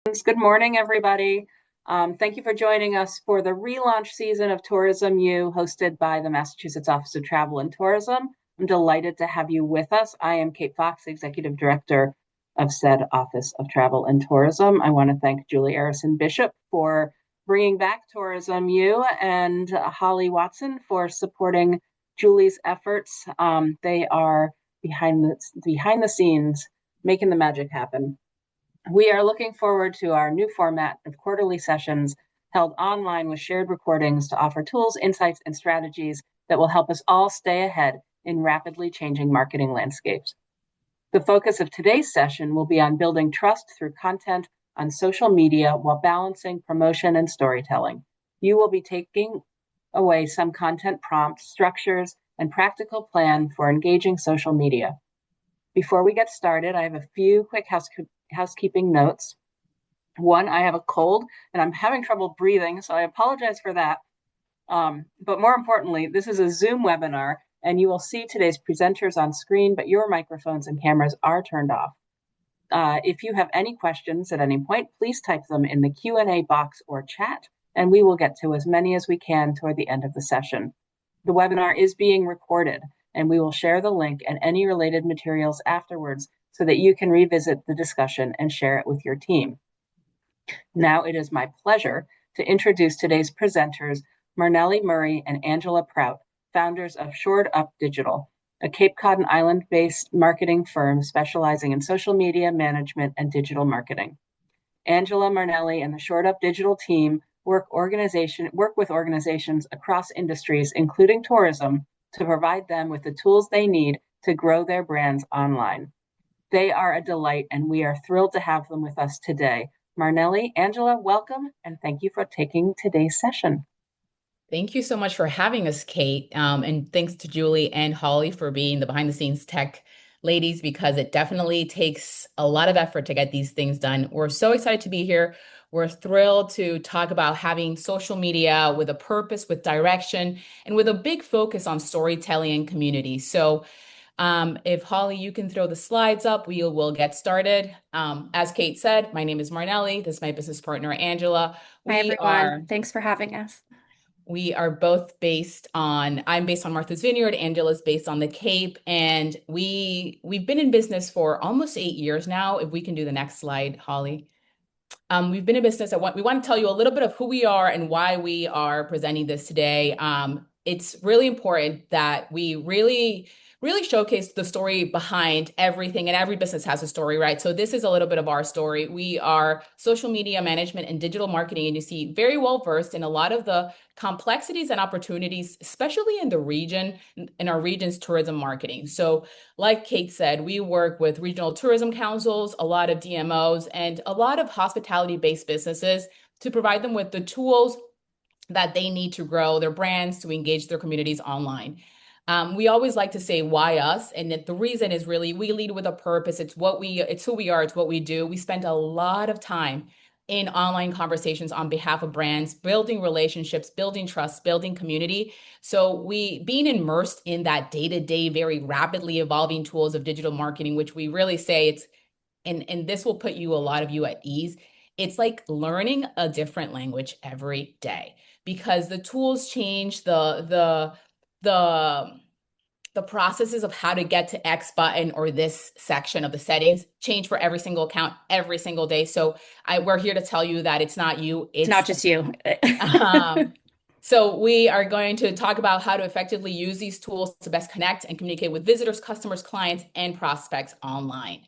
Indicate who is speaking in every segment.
Speaker 1: Good morning, everybody. Thank you for joining us for the relaunch season of Tourism U, hosted by the Massachusetts Office of Travel and Tourism. I'm delighted to have you with us. I am Kate Fox, Executive Director of said Office of Travel and Tourism. I want to thank Julie Arison Bishop for bringing back Tourism U and Holly Watson for supporting Julie's efforts. They are behind the scenes, making the magic happen. We are looking forward to our new format of quarterly sessions held online with shared recordings to offer tools, insights, and strategies that will help us all stay ahead in rapidly changing marketing landscapes. The focus of today's session will be on building trust through content on social media while balancing promotion and storytelling. You will be taking away some content prompts, structures, and practical plan for engaging social media. Before we get started, I have a few quick housekeeping notes. One, I have a cold and I'm having trouble breathing, so I apologize for that. But more importantly, this is a Zoom webinar and you will see today's presenters on screen, but your microphones and cameras are turned off. If you have any questions at any point, please type them in the Q&A box or chat, and we will get to as many as we can toward the end of the session. The webinar is being recorded, and we will share the link and any related materials afterwards so that you can revisit the discussion and share it with your team. Now it is my pleasure to introduce today's presenters, Marnelli Murray and Angela Prout, founders of Shored Up Digital, a Cape Cod Island-based marketing firm specializing in social media management and digital marketing. Angela Marnelli and the Shored Up Digital team work with organizations across industries, including tourism, to provide them with the tools they need to grow their brands online. They are a delight, and we are thrilled to have them with us today. Marnelli, Angela, welcome, and thank you for taking today's session.
Speaker 2: Thank you so much for having us, Kate. And thanks to Julie and Holly for being the behind the scenes tech ladies, because it definitely takes a lot of effort to get these things done. We're so excited to be here. We're thrilled to talk about having social media with a purpose, with direction, and with a big focus on storytelling and community. So if Holly, you can throw the slides up, we will get started. As Kate said, my name is Marnelli. This is my business partner, Angela.
Speaker 3: Hi, everyone. Thanks for having us.
Speaker 2: We are both I'm based on Martha's Vineyard, Angela's based on the Cape, and we've been in business for almost 8 years now. If we can do the next slide, Holly. We've been in business. We want to tell you a little bit of who we are and why we are presenting this today. It's really important that we really showcase the story behind everything, and every business has a story, right? So this is a little bit of our story. We are social media management and digital marketing agency, very well versed in a lot of the complexities and opportunities, especially in the region, in our region's tourism marketing. So like Kate said, we work with regional tourism councils, a lot of DMOs, and a lot of hospitality-based businesses to provide them with the tools that they need to grow their brands, to engage their communities online. We always like to say, why us? And the reason is really, we lead with a purpose. It's who we are, it's what we do. We spend a lot of time in online conversations on behalf of brands, building relationships, building trust, building community. So being immersed in that day-to-day, very rapidly evolving tools of digital marketing, which we really say and this will put a lot of you at ease. It's like learning a different language every day, because the tools change, the processes of how to get to X button or this section of the settings change for every single account every single day. So we're here to tell you that it's not you.
Speaker 3: It's not just you.
Speaker 2: So we are going to talk about how to effectively use these tools to best connect and communicate with visitors, customers, clients, and prospects online.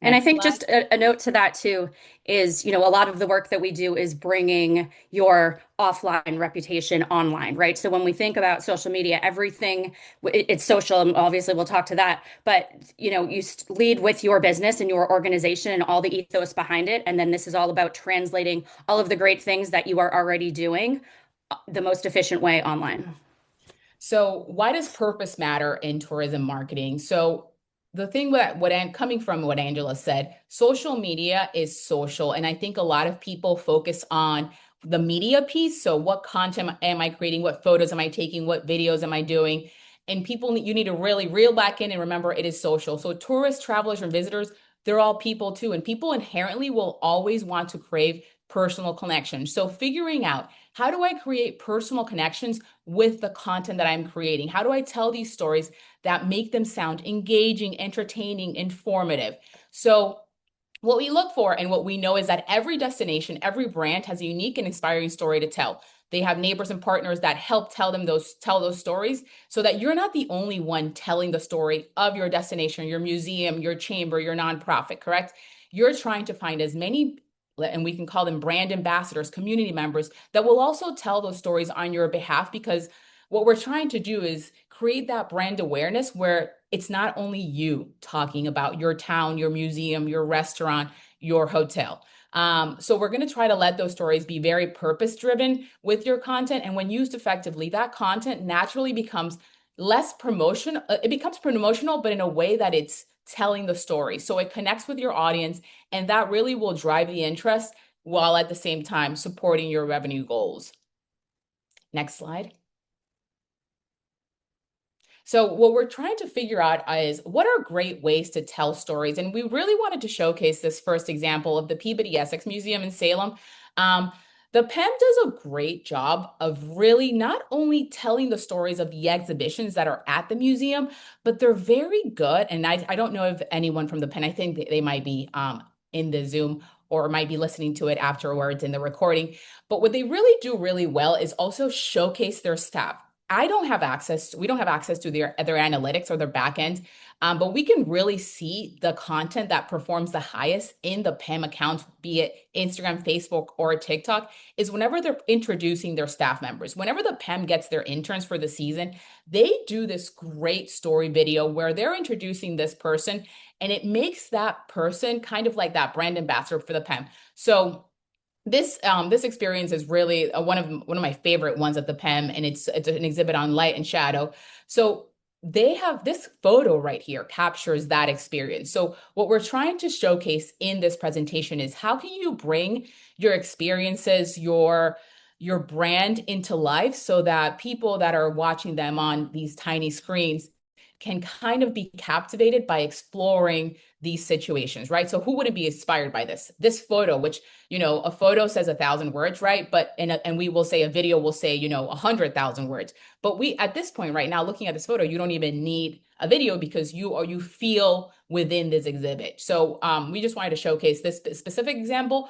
Speaker 3: And I think just a note to that too is, a lot of the work that we do is bringing your offline reputation online, right? So when we think about social media, everything, it's social, and obviously we'll talk to that, but you lead with your business and your organization and all the ethos behind it. And then this is all about translating all of the great things that you are already doing the most efficient way online.
Speaker 2: So why does purpose matter in tourism marketing? So the thing coming from what Angela said, social media is social. And I think a lot of people focus on the media piece. So what content am I creating? What photos am I taking? What videos am I doing? And you need to really reel back in and remember it is social. So tourists, travelers, and visitors, they're all people too. And people inherently will always want to crave personal connection. So figuring out, how do I create personal connections with the content that I'm creating? How do I tell these stories that make them sound engaging, entertaining, informative? So what we look for and what we know is that every destination, every brand has a unique and inspiring story to tell. They have neighbors and partners that help tell those stories, so that you're not the only one telling the story of your destination, your museum, your chamber, your nonprofit, correct? You're trying to find as many, and we can call them brand ambassadors, community members, that will also tell those stories on your behalf, because what we're trying to do is create that brand awareness where it's not only you talking about your town, your museum, your restaurant, your hotel. So we're going to try to let those stories be very purpose driven with your content. And when used effectively, that content naturally becomes less promotion. It becomes promotional, but in a way that it's telling the story. So it connects with your audience, and that really will drive the interest while at the same time supporting your revenue goals. Next slide. So what we're trying to figure out is, what are great ways to tell stories? And we really wanted to showcase this first example of the Peabody Essex Museum in Salem. The PEM does a great job of really not only telling the stories of the exhibitions that are at the museum, but they're very good. And I don't know if anyone from the PEN, I think they might be in the Zoom or might be listening to it afterwards in the recording. But what they really do really well is also showcase their staff. We don't have access to their analytics or their backend, but we can really see the content that performs the highest in the PEM accounts, be it Instagram, Facebook, or TikTok, is whenever they're introducing their staff members. Whenever the PEM gets their interns for the season, they do this great story video where they're introducing this person, and it makes that person kind of like that brand ambassador for the PEM. So this experience is really one of my favorite ones at the PEM, and it's an exhibit on light and shadow. So they have this photo right here captures that experience. So what we're trying to showcase in this presentation is, how can you bring your experiences, your brand into life, so that people that are watching them on these tiny screens can kind of be captivated by exploring these situations, right? So who wouldn't be inspired by this photo, which, a photo says 1,000 words, right? But and we will say a video will say, 100,000 words. But we, at this point right now, looking at this photo, you don't even need a video, because you feel within this exhibit. So we just wanted to showcase this specific example,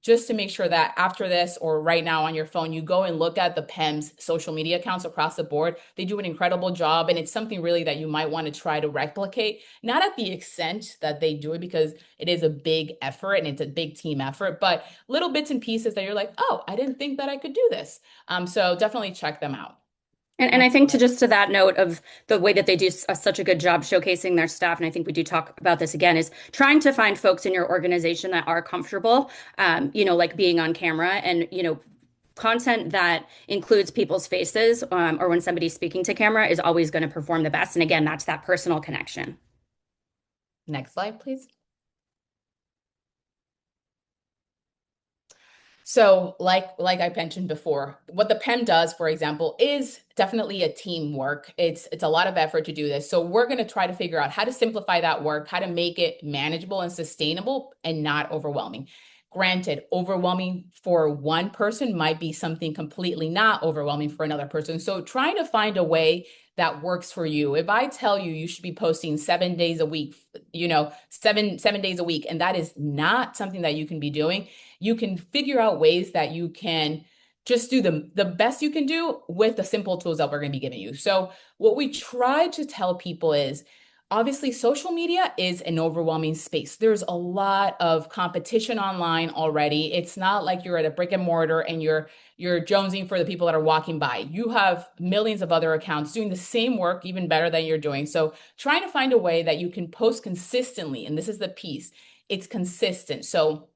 Speaker 2: just to make sure that after this, or right now on your phone, you go and look at the PEM's social media accounts across the board. They do an incredible job, and it's something really that you might want to try to replicate, not at the extent that they do it, because it is a big effort and it's a big team effort, but little bits and pieces that you're like, oh, I didn't think that I could do this. So definitely check them out.
Speaker 3: And I think to that note of the way that they do such a good job showcasing their staff, and I think we do talk about this again, is trying to find folks in your organization that are comfortable, like being on camera, and, content that includes people's faces, or when somebody's speaking to camera, is always going to perform the best. And again, that's that personal connection.
Speaker 2: Next slide, please. So like I mentioned before, what the PEM does, for example, is definitely a teamwork. It's a lot of effort to do this. So we're going to try to figure out how to simplify that work, how to make it manageable and sustainable and not overwhelming. Granted, overwhelming for one person might be something completely not overwhelming for another person. So trying to find a way that works for you. If I tell you should be posting 7 days a week, 7 days a week, and that is not something that you can be doing, you can figure out ways that you can just do the best you can do with the simple tools that we're going to be giving you. So what we try to tell people is, obviously, social media is an overwhelming space. There's a lot of competition online already. It's not like you're at a brick and mortar and you're jonesing for the people that are walking by. You have millions of other accounts doing the same work, even better than you're doing. So trying to find a way that you can post consistently, and this is the piece, it's consistent. So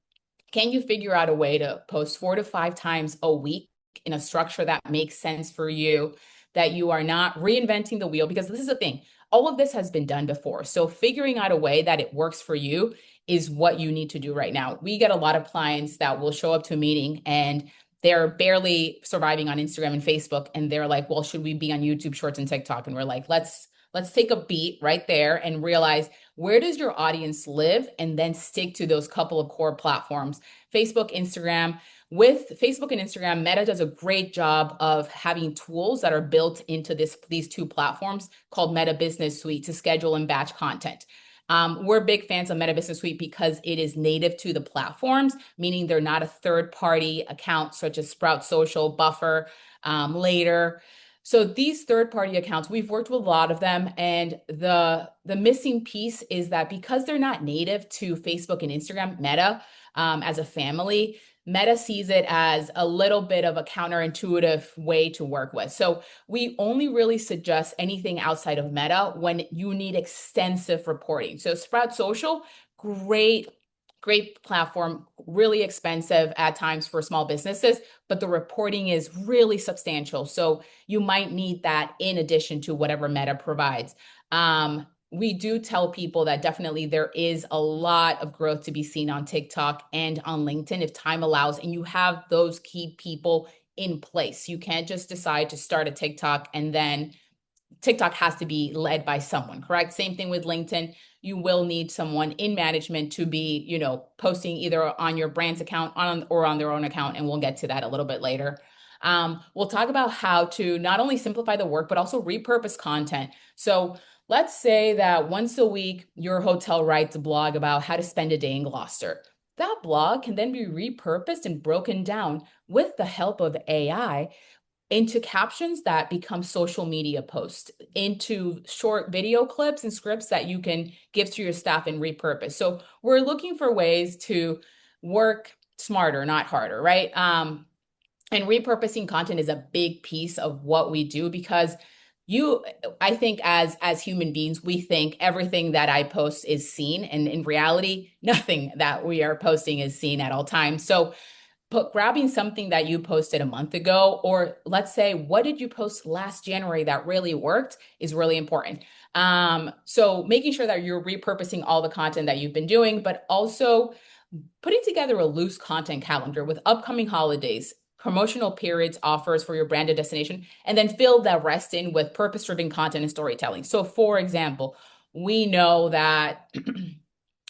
Speaker 2: can you figure out a way to post 4 to 5 times a week in a structure that makes sense for you, that you are not reinventing the wheel? Because this is the thing, all of this has been done before. So figuring out a way that it works for you is what you need to do right now. We get a lot of clients that will show up to a meeting and they're barely surviving on Instagram and Facebook. And they're like, well, should we be on YouTube Shorts and TikTok? And we're like, let's take a beat right there and realize where does your audience live, and then stick to those couple of core platforms. Facebook, Instagram. With Facebook and Instagram, Meta does a great job of having tools that are built into these two platforms called Meta Business Suite to schedule and batch content. We're big fans of Meta Business Suite because it is native to the platforms, meaning they're not a third-party account such as Sprout Social, Buffer, Later. So these third-party accounts, we've worked with a lot of them, and the missing piece is that because they're not native to Facebook and Instagram, Meta, as a family, Meta sees it as a little bit of a counterintuitive way to work with. So we only really suggest anything outside of Meta when you need extensive reporting. So Sprout Social, great platform, really expensive at times for small businesses, but the reporting is really substantial. So you might need that in addition to whatever Meta provides. We do tell people that definitely there is a lot of growth to be seen on TikTok and on LinkedIn if time allows, and you have those key people in place. You can't just decide to start a TikTok and then TikTok has to be led by someone, correct? Same thing with LinkedIn. You will need someone in management to be, posting either on your brand's account or on their own account, and we'll get to that a little bit later. We'll talk about how to not only simplify the work, but also repurpose content. So let's say that once a week, your hotel writes a blog about how to spend a day in Gloucester. That blog can then be repurposed and broken down with the help of AI into captions that become social media posts, into short video clips and scripts that you can give to your staff and repurpose. So we're looking for ways to work smarter, not harder, right? And repurposing content is a big piece of what we do because I think as human beings, we think everything that I post is seen, and in reality, nothing that we are posting is seen at all times. So grabbing something that you posted a month ago, or let's say, what did you post last January that really worked, is really important. So making sure that you're repurposing all the content that you've been doing, but also putting together a loose content calendar with upcoming holidays, promotional periods, offers for your branded destination, and then fill the rest in with purpose-driven content and storytelling. So for example, we know that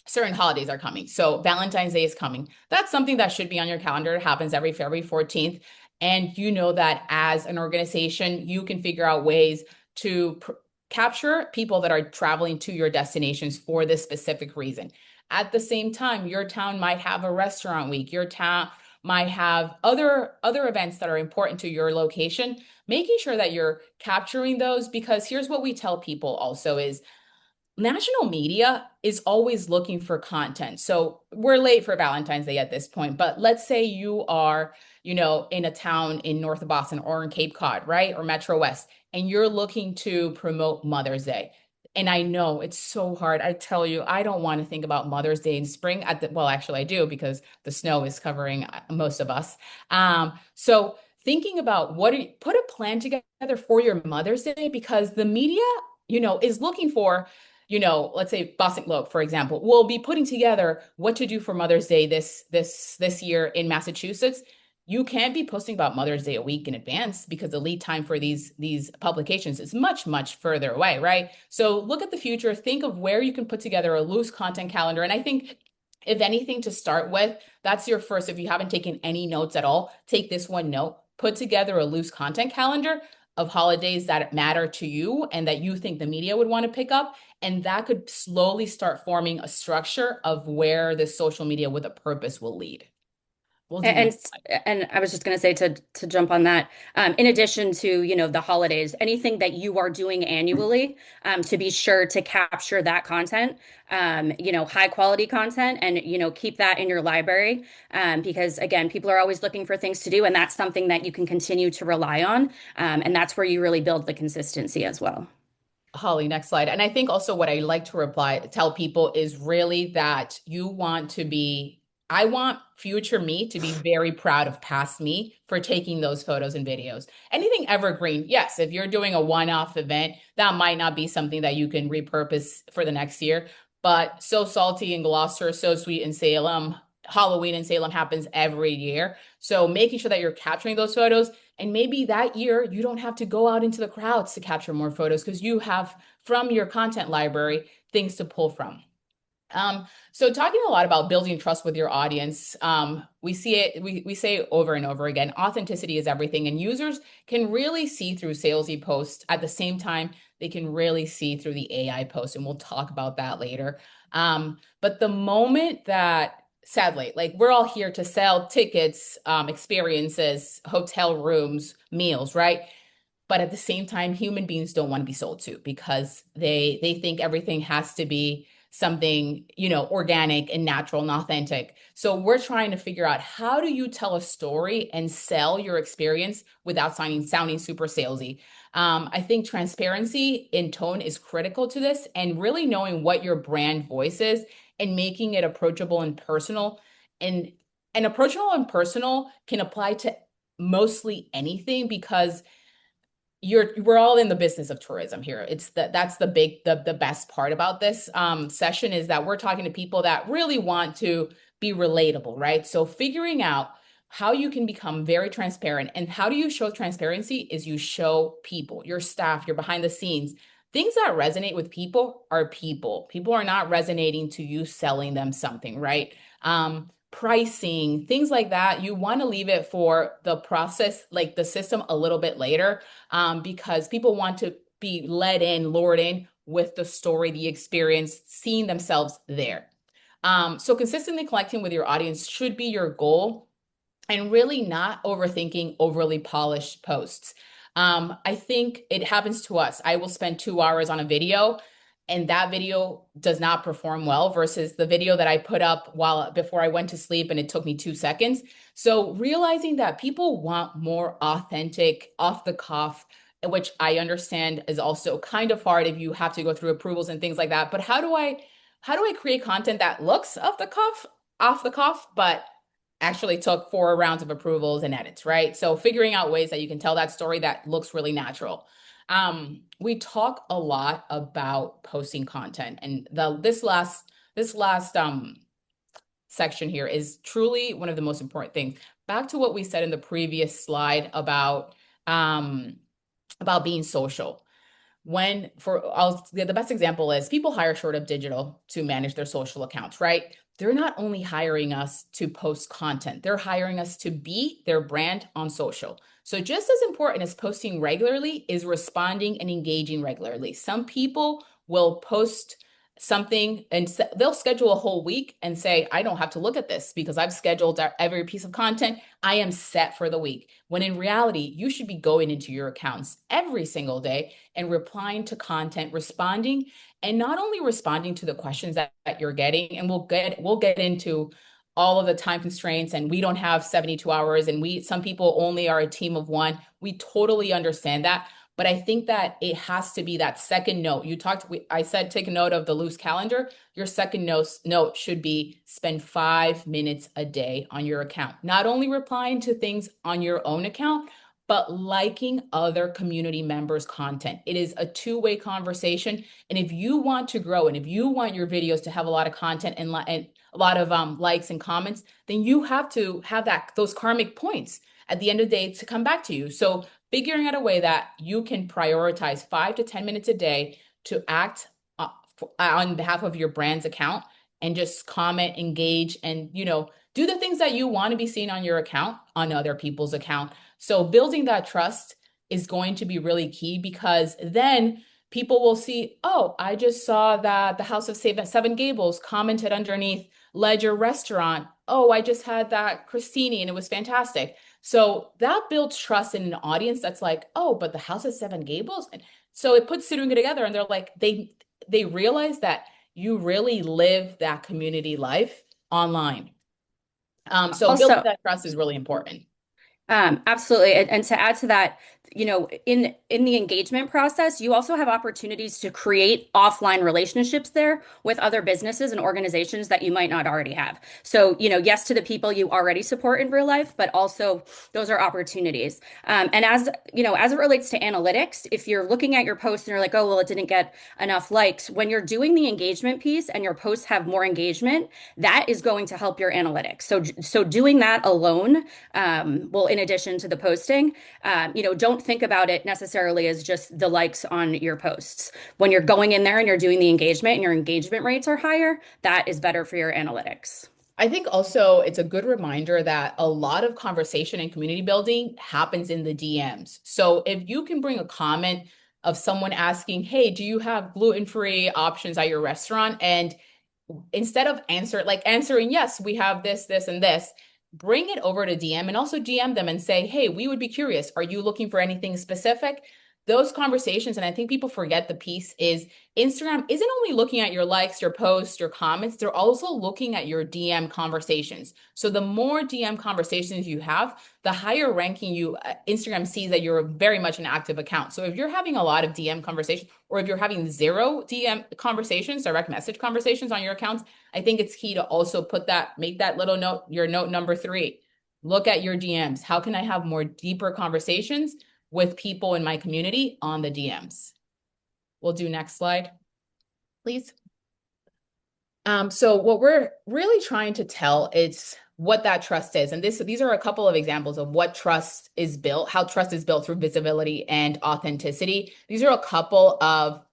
Speaker 2: certain holidays are coming. So Valentine's Day is coming. That's something that should be on your calendar. It happens every February 14th. And you know that as an organization, you can figure out ways to capture people that are traveling to your destinations for this specific reason. At the same time, your town might have a restaurant week. Your town might have other events that are important to your location, making sure that you're capturing those, because here's what we tell people also is national media is always looking for content. So we're late for Valentine's Day at this point, but let's say you are, in a town in north of Boston or in Cape Cod, right? Or Metro West, and you're looking to promote Mother's Day. And I know it's so hard. I tell you, I don't want to think about Mother's Day in spring well, actually I do, because the snow is covering most of us. So thinking about put a plan together for your Mother's Day, because the media, is looking for, let's say Boston Globe, for example, will be putting together what to do for Mother's Day this year in Massachusetts. You can't be posting about Mother's Day a week in advance because the lead time for these publications is much, much further away, right? So look at the future, think of where you can put together a loose content calendar. And I think if anything to start with, that's your first, if you haven't taken any notes at all, take this one note, put together a loose content calendar of holidays that matter to you and that you think the media would want to pick up. And that could slowly start forming a structure of where the social media with a purpose will lead.
Speaker 3: And I was just going to say to jump on that, in addition to, the holidays, anything that you are doing annually, to be sure to capture that content, high quality content, and, keep that in your library, because again, people are always looking for things to do, and that's something that you can continue to rely on. And that's where you really build the consistency as well.
Speaker 2: Holly, next slide. And I think also what I like to tell people is really that I want future me to be very proud of past me for taking those photos and videos. Anything evergreen, yes, if you're doing a one-off event, that might not be something that you can repurpose for the next year. But So Salty in Gloucester, So Sweet in Salem, Halloween in Salem happens every year. So making sure that you're capturing those photos, and maybe that year you don't have to go out into the crowds to capture more photos because you have from your content library things to pull from. So talking a lot about building trust with your audience, we see it, we say over and over again, authenticity is everything, and users can really see through salesy posts. At the same time, they can really see through the AI post, and we'll talk about that later. But the moment that, sadly, like we're all here to sell tickets, experiences, hotel rooms, meals, right? But at the same time, human beings don't want to be sold to, because they think everything has to be something, organic and natural and authentic. So we're trying to figure out, how do you tell a story and sell your experience without sounding super salesy? I think transparency in tone is critical to this, and really knowing what your brand voice is and making it approachable and personal. And approachable and personal can apply to mostly anything, because we're all in the business of tourism here. That's the best part about this session, is that we're talking to people that really want to be relatable, right? So figuring out how you can become very transparent. And how do you show transparency? Is you show people, your staff, your behind the scenes. Things that resonate with people are people. People are not resonating to you selling them something, right? Pricing, things like that, you want to leave it for the process, like the system, a little bit later, because people want to be lured in with the story, the experience, seeing themselves there. So consistently connecting with your audience should be your goal, and really not overthinking overly polished posts. I think it happens to us. I will spend 2 hours on a video, and that video does not perform well, versus the video that I put up before I went to sleep and it took me 2 seconds. So realizing that people want more authentic, off the cuff, which I understand is also kind of hard if you have to go through approvals and things like that. But how do I create content that looks off the cuff, but actually took 4 rounds of approvals and edits, right? So figuring out ways that you can tell that story that looks really natural. We talk a lot about posting content, and this last section here is truly one of the most important things. Back to what we said in the previous slide about being social. The best example is, people hire Short Up Digital to manage their social accounts, right? They're not only hiring us to post content, they're hiring us to be their brand on social. So just as important as posting regularly is responding and engaging regularly. Some people will post something and they'll schedule a whole week and say, I don't have to look at this because I've scheduled every piece of content. I am set for the week. When in reality, you should be going into your accounts every single day and replying to content, responding, and not only responding to the questions that you're getting. And we'll get into all of the time constraints, and we don't have 72 hours, and some people only are a team of 1. We totally understand that. But I think that it has to be that second note. I said, take a note of the loose calendar. Your second note should be, spend 5 minutes a day on your account. Not only replying to things on your own account, but liking other community members' content. It is a two-way conversation. And if you want to grow, and if you want your videos to have a lot of content and a lot of likes and comments, then you have to have those karmic points at the end of the day to come back to you. So figuring out a way that you can prioritize 5 to 10 minutes a day to act on behalf of your brand's account, and just comment, engage, and do the things that you want to be seen on your account on other people's account. So building that trust is going to be really key, because then people will see, oh, I just saw that the House of Seven Gables commented underneath Ledger Restaurant. Oh, I just had that crostini and it was fantastic. So that builds trust in an audience that's like, oh, but the House of Seven Gables. And so it puts it together, and they're like, they realize that you really live that community life online. So building that trust is really important.
Speaker 3: Absolutely. And to add to that, in the engagement process, you also have opportunities to create offline relationships there with other businesses and organizations that you might not already have. So, yes to the people you already support in real life, but also those are opportunities. And as it relates to analytics, if you're looking at your post and you're like, oh, well, it didn't get enough likes, when you're doing the engagement piece and your posts have more engagement, that is going to help your analytics. So doing that alone will in addition to the posting. Don't think about it necessarily as just the likes on your posts. When you're going in there and you're doing the engagement and your engagement rates are higher, that is better for your analytics.
Speaker 2: I think also it's a good reminder that a lot of conversation and community building happens in the DMs. So if you can bring a comment of someone asking, hey, do you have gluten-free options at your restaurant? And instead of answering, yes, we have this, this, and this, bring it over to DM and also DM them and say, hey, we would be curious. Are you looking for anything specific? Those conversations, and I think people forget the piece is Instagram isn't only looking at your likes, your posts, your comments, they're also looking at your DM conversations. So the more DM conversations you have, the higher ranking Instagram sees that you're very much an active account. So if you're having a lot of DM conversations, or if you're having 0 DM conversations, direct message conversations on your accounts, I think it's key to also make that little note, your note number 3. Look at your DMs. How can I have more deeper conversations with people in my community on the DMs? We'll do next slide, please. So what we're really trying to tell is what that trust is. And these are a couple of examples of what trust is built, how trust is built through visibility and authenticity. These are a couple of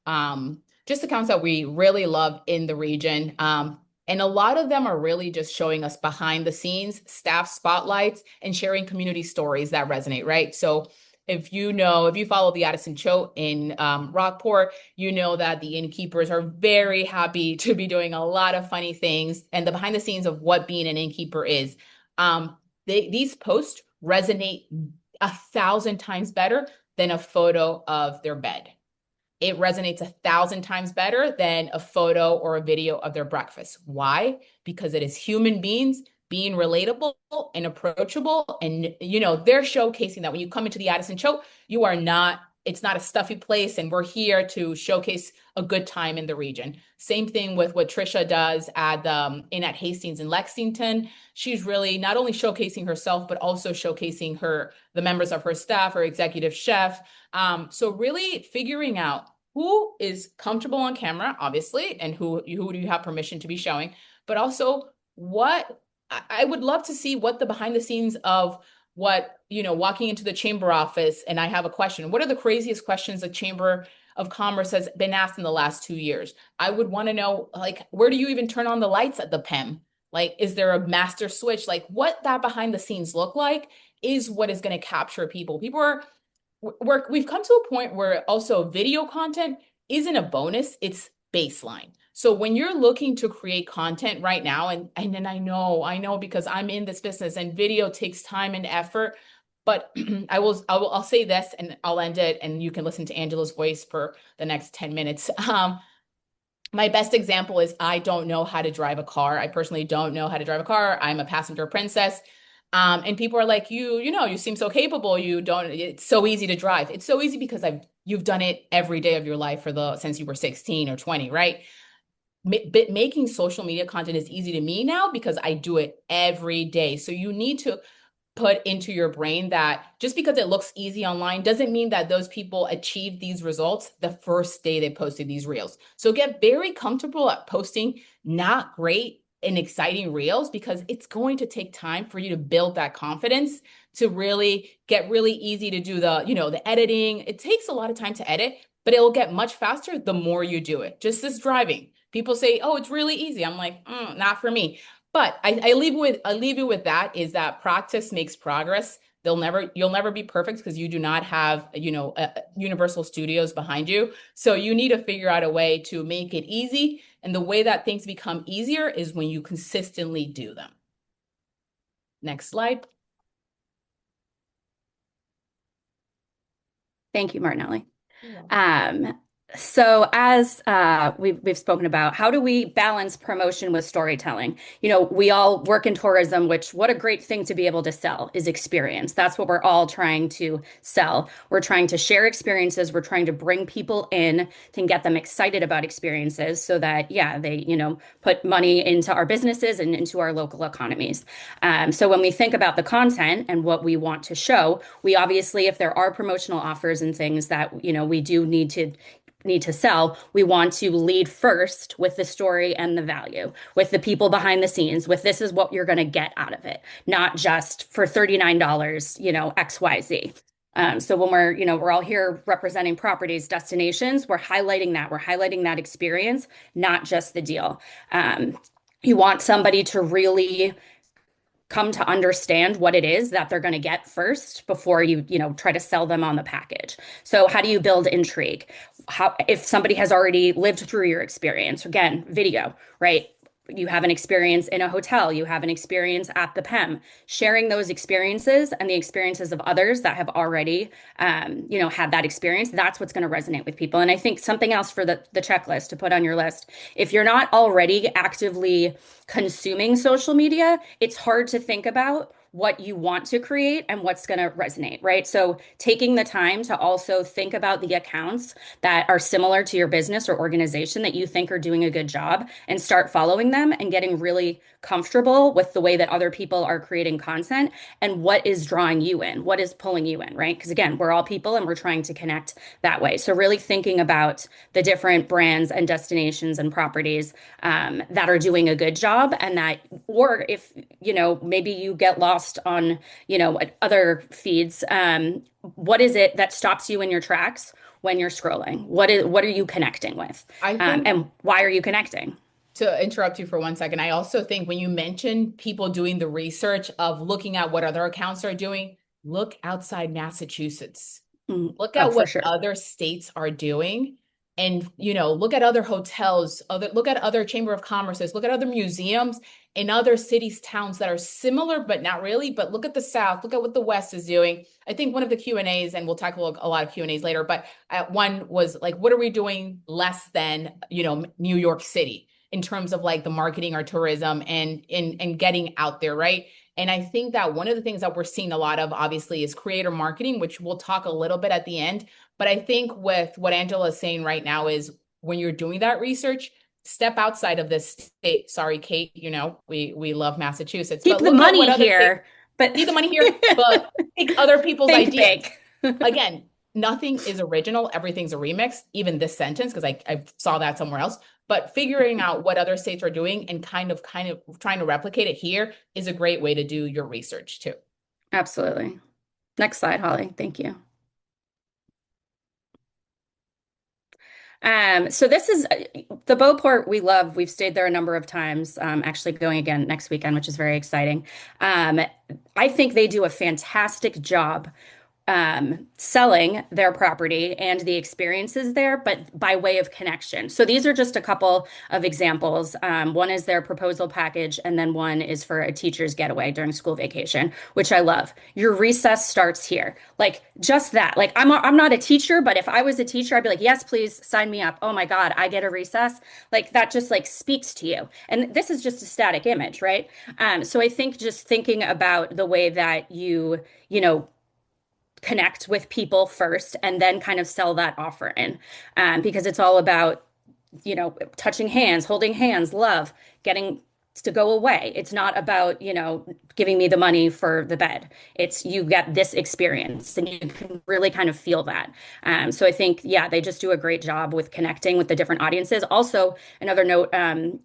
Speaker 2: just accounts that we really love in the region. And a lot of them are really just showing us behind the scenes, staff spotlights, and sharing community stories that resonate, right? So if you follow the Addison Choate in Rockport, you know that the innkeepers are very happy to be doing a lot of funny things and the behind the scenes of what being an innkeeper is. These posts resonate 1,000 times better than a photo of their bed. It resonates 1,000 times better than a photo or a video of their breakfast. Why? Because it is human beings being relatable and approachable. And, they're showcasing that when you come into the Addison Choate, it's not a stuffy place, and we're here to showcase a good time in the region. Same thing with what Trisha does at Hastings in Lexington. She's really not only showcasing herself, but also showcasing the members of her staff, her executive chef. So really figuring out who is comfortable on camera, obviously, and who do you have permission to be showing, but also I would love to see what the behind the scenes of walking into the chamber office and I have a question. What are the craziest questions the Chamber of Commerce has been asked in the last 2 years? I would want to know, where do you even turn on the lights at the PEM? Is there a master switch? What that behind the scenes look like is what is going to capture people. We've come to a point where also video content isn't a bonus, it's baseline. So when you're looking to create content right now, and then I know because I'm in this business and video takes time and effort, but I'll say this and I'll end it and you can listen to Angela's voice for the next 10 minutes. My best example is I don't know how to drive a car. I personally don't know how to drive a car. I'm a passenger princess. And people are like, you seem so capable. It's so easy to drive. It's so easy because you've done it every day of your life since you were 16 or 20, right? Making social media content is easy to me now because I do it every day. So you need to put into your brain that just because it looks easy online doesn't mean that those people achieved these results the first day they posted these reels. So get very comfortable at posting not great and exciting reels because it's going to take time for you to build that confidence to really get really easy to do the editing. It takes a lot of time to edit, but it will get much faster the more you do it. Just as driving. People say, oh, it's really easy. I'm like, not for me. But I leave you with that is that practice makes progress. You'll never be perfect because you do not have, Universal Studios behind you. So you need to figure out a way to make it easy. And the way that things become easier is when you consistently do them. Next slide.
Speaker 3: Thank you, Martinelli. So as we've spoken about, how do we balance promotion with storytelling? We all work in tourism, which what a great thing to be able to sell is experience. That's what we're all trying to sell. We're trying to share experiences. We're trying to bring people in to get them excited about experiences so that, they, put money into our businesses and into our local economies. So when we think about the content and what we want to show, we obviously, if there are promotional offers and things that, we do need to need to sell, we want to lead first with the story and the value, with the people behind the scenes, with this is what you're going to get out of it, not just for $39, XYZ. So when we're all here representing properties, destinations, we're highlighting that experience, not just the deal. You want somebody to really come to understand what it is that they're going to get first before you try to sell them on the package. So how do you build intrigue? If somebody has already lived through your experience, again, video, right? You have an experience in a hotel, you have an experience at the PEM, sharing those experiences and the experiences of others that have already, had that experience. That's what's going to resonate with people. And I think something else for the checklist to put on your list, if you're not already actively consuming social media, it's hard to think about what you want to create and what's going to resonate, right? So taking the time to also think about the accounts that are similar to your business or organization that you think are doing a good job and start following them and getting really comfortable with the way that other people are creating content and what is drawing you in, what is pulling you in, right? Because again, we're all people and we're trying to connect that way. So really thinking about the different brands and destinations and properties that are doing a good job, and that, or if, maybe you get lost on, other feeds, what is it that stops you in your tracks when you're scrolling? What are you connecting with?
Speaker 2: I think,
Speaker 3: and why are you connecting?
Speaker 2: to interrupt you for 1 second, I also think when you mention people doing the research of looking at what other accounts are doing, look outside Massachusetts. Look at what other states are doing. And, look at other hotels, look at other chamber of commerces, look at other museums in other cities, towns that are similar, but not really. But look at the South, look at what the West is doing. I think one of the Q&As, and we'll tackle a lot of Q&As later, but one was like, what are we doing less than, New York City in terms of like the marketing or tourism and getting out there, right? And I think that one of the things that we're seeing a lot of, obviously, is creator marketing, which we'll talk a little bit at the end. But I think with what Angela is saying right now is when you're doing that research, step outside of this state. Sorry, Kate, we love Massachusetts.
Speaker 3: Keep the money here.
Speaker 2: But keep the money here, but take other people's ideas.
Speaker 3: Big.
Speaker 2: Again, nothing is original. Everything's a remix, even this sentence, because I saw that somewhere else. But figuring out what other states are doing and kind of trying to replicate it here is a great way to do your research too.
Speaker 3: Absolutely. Next slide, Holly. Thank you. So this is the Beauport we love. We've stayed there a number of times, actually going again next weekend, which is very exciting. I think they do a fantastic job selling their property and the experiences there, but by way of connection. So these are just a couple of examples. One is their proposal package, and then one is for a teacher's getaway during school vacation, which I love. Your recess starts here. Like just that. Like I'm not a teacher, but if I was a teacher, I'd be like, yes, please sign me up. Oh my God, I get a recess. Like that just like speaks to you. And this is just a static image, right? So I think just thinking about the way that you connect with people first and then kind of sell that offer in, because it's all about, touching hands, holding hands, love, getting to go away. It's not about, giving me the money for the bed. It's you get this experience and you can really kind of feel that. So I think, they just do a great job with connecting with the different audiences. Also, another note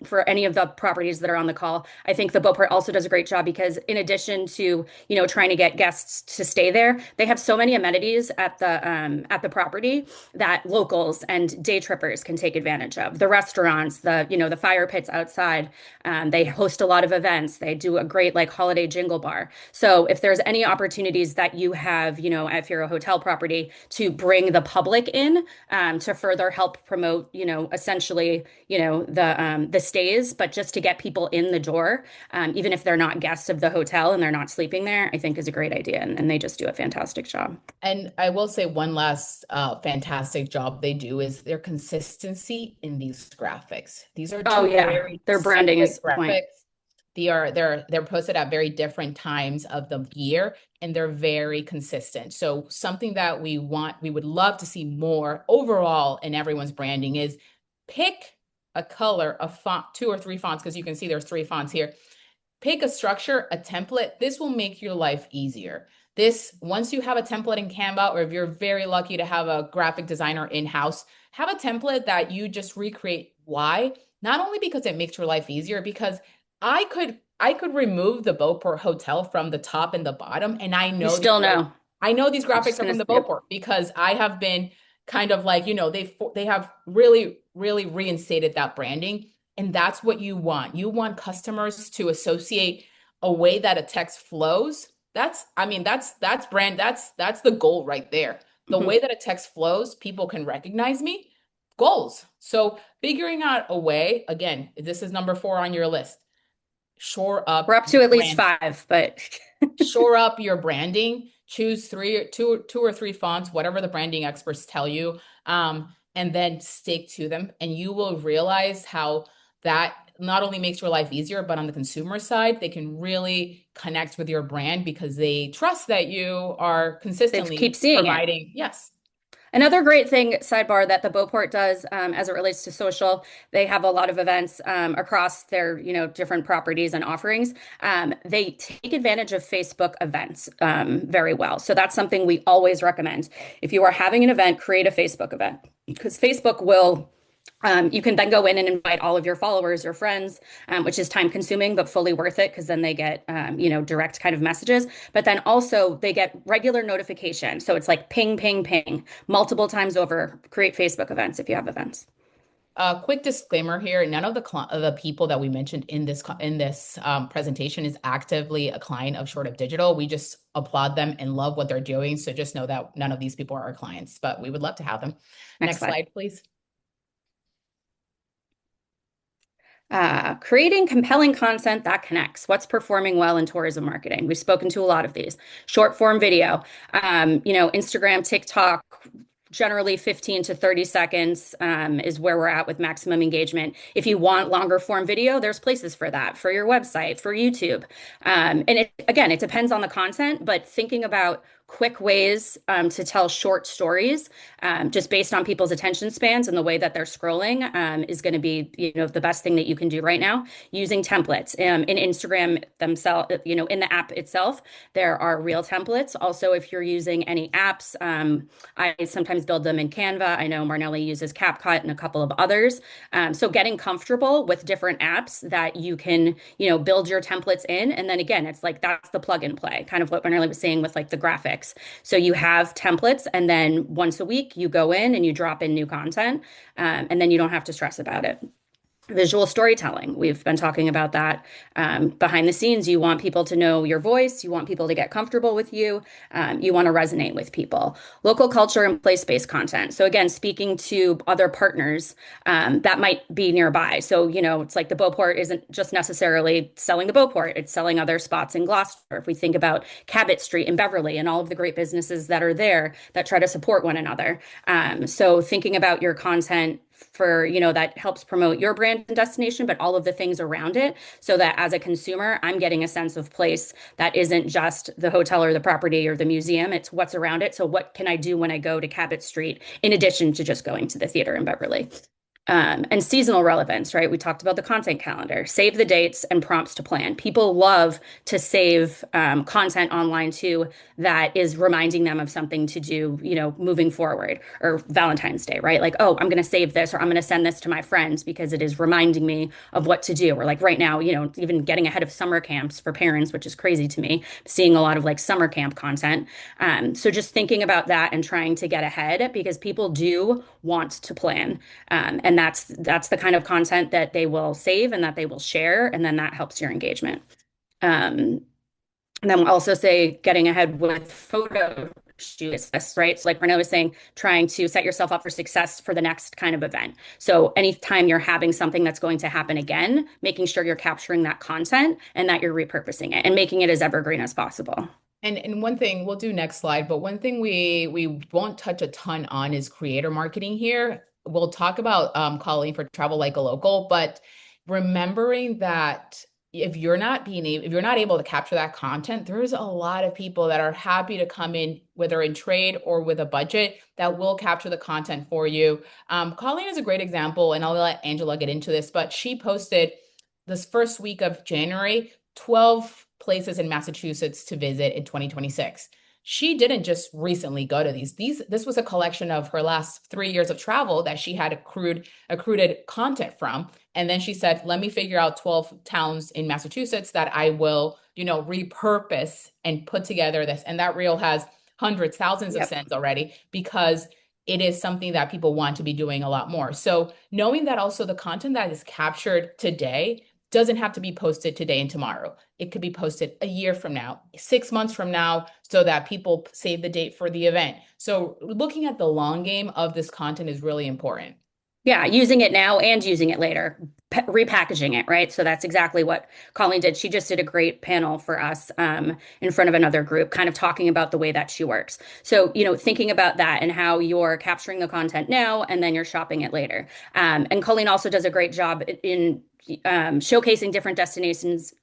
Speaker 3: for any of the properties that are on the call, I think the Beauport also does a great job because in addition to, trying to get guests to stay there, they have so many amenities at the property that locals and day trippers can take advantage of. The restaurants, the fire pits outside, they host a lot of events. They do a great like holiday jingle bar. So if there's any opportunities that you have, if you're a hotel property, to bring the public in to further help promote, essentially, the stays, but just to get people in the door, even if they're not guests of the hotel and they're not sleeping there, I think is a great idea. And they just do a fantastic job.
Speaker 2: And I will say one last fantastic job they do is their consistency in these graphics. These are very
Speaker 3: their branding is
Speaker 2: graphics. They're posted at very different times of the year, and they're very consistent. So something that we would love to see more overall in everyone's branding is pick a color, a font, 2 or 3 fonts, because you can see there's 3 fonts here. Pick a structure, a template. This will make your life easier. Once you have a template in Canva, or if you're very lucky to have a graphic designer in-house, have a template that you just recreate. Why? Not only because it makes your life easier, because I could remove the Beauport Hotel from the top and the bottom, and
Speaker 3: You still know.
Speaker 2: I know these
Speaker 3: I was
Speaker 2: graphics
Speaker 3: just
Speaker 2: are
Speaker 3: gonna
Speaker 2: from the
Speaker 3: yep.
Speaker 2: Beauport because I have been kind of like, they have really, really reinstated that branding. And that's what you want. You want customers to associate a way that a text flows. That's brand, that's the goal right there. The
Speaker 3: Mhm.
Speaker 2: way that a text flows, people can recognize me. Goals. So figuring out a way, again, this is number 4 on your list. Shore up
Speaker 3: We're up to
Speaker 2: your
Speaker 3: at least
Speaker 2: brand.
Speaker 3: 5, but
Speaker 2: Shore up your branding. Choose two or three fonts, whatever the branding experts tell you, and then stick to them. And you will realize how that not only makes your life easier, but on the consumer side, they can really connect with your brand because they trust that you are
Speaker 3: they keep
Speaker 2: consistently
Speaker 3: seeing it.
Speaker 2: providing. Yes.
Speaker 3: Another great thing, sidebar, that the Beauport does as it relates to social, they have a lot of events across their, different properties and offerings. They take advantage of Facebook events very well. So that's something we always recommend. If you are having an event, create a Facebook event because Facebook will you can then go in and invite all of your followers or friends, which is time consuming, but fully worth it because then they get, direct kind of messages. But then also they get regular notification. So it's like ping, ping, ping, multiple times over. Create Facebook events if you have events.
Speaker 2: A quick disclaimer here: none of the people that we mentioned in this presentation is actively a client of Short Up Digital. We just applaud them and love what they're doing. So just know that none of these people are our clients, but we would love to have them.
Speaker 3: Next
Speaker 2: Next
Speaker 3: slide.
Speaker 2: slide, please.
Speaker 3: Creating compelling content that connects. What's performing well in tourism marketing? We've spoken to a lot of these. Short form video, Instagram, TikTok, generally 15 to 30 seconds is where we're at with maximum engagement. If you want longer form video, there's places for that, for your website, for YouTube. Again, it depends on the content, but thinking about quick ways to tell short stories just based on people's attention spans and the way that they're scrolling is going to be the best thing that you can do right now using templates in Instagram themselves, in the app itself. There are real templates. Also, if you're using any apps, I sometimes build them in Canva. I know Marnelli uses CapCut and a couple of others. So getting comfortable with different apps that you can, build your templates in. And then again, it's like that's the plug and play, kind of what Marnelli was saying with like the graphics. So you have templates, and then once a week you go in and you drop in new content, and then you don't have to stress about it. Visual storytelling. We've been talking about that behind the scenes. You want people to know your voice. You want people to get comfortable with you. You want to resonate with people. Local culture and place-based content. So again, speaking to other partners that might be nearby. So, it's like the Beauport isn't just necessarily selling the Beauport. It's selling other spots in Gloucester. If we think about Cabot Street in Beverly and all of the great businesses that are there that try to support one another. So thinking about your content for that helps promote your brand and destination, but all of the things around it, so that as a consumer I'm getting a sense of place that isn't just the hotel or the property or the museum. It's what's around it. So what can I do when I go to Cabot Street in addition to just going to the theater in Beverly? And seasonal relevance, right? We talked about the content calendar, save the dates and prompts to plan. People love to save content online too that is reminding them of something to do, moving forward, or Valentine's Day, right? Like, oh, I'm going to save this, or I'm going to send this to my friends because it is reminding me of what to do. Or like right now, even getting ahead of summer camps for parents, which is crazy to me, seeing a lot of like summer camp content. So just thinking about that and trying to get ahead because people do want to plan. And that's the kind of content that they will save and that they will share, and then that helps your engagement. And then we'll also say getting ahead with photo shoots, right? So like Renee was saying, trying to set yourself up for success for the next kind of event. So anytime you're having something that's going to happen again, making sure you're capturing that content and that you're repurposing it and making it as evergreen as possible.
Speaker 2: And one thing, we'll do next slide, but one thing we won't touch a ton on is creator marketing here. We'll talk about calling for travel like a local, but remembering that if you're not able to capture that content, there's a lot of people that are happy to come in, whether in trade or with a budget, that will capture the content for you. Colleen is a great example, and I'll let Angela get into this, but she posted this first week of January, 12 places in Massachusetts to visit in 2026. she didn't just recently go to this was a collection of her last 3 years of travel that she had accrued content from. And then she said, let me figure out 12 towns in Massachusetts that I will, repurpose and put together this. And that reel has hundreds, thousands of
Speaker 3: Yep.
Speaker 2: sends already, because it is something that people want to be doing a lot more. So knowing that also the content that is captured today doesn't have to be posted today and tomorrow. It could be posted a year from now, 6 months from now, so that people save the date for the event. So looking at the long game of this content is really important.
Speaker 3: Yeah, using it now and using it later, repackaging it, right? So that's exactly what Colleen did. She just did a great panel for us in front of another group, kind of talking about the way that she works. So, thinking about that and how you're capturing the content now and then you're shopping it later. And Colleen also does a great job in showcasing different destinations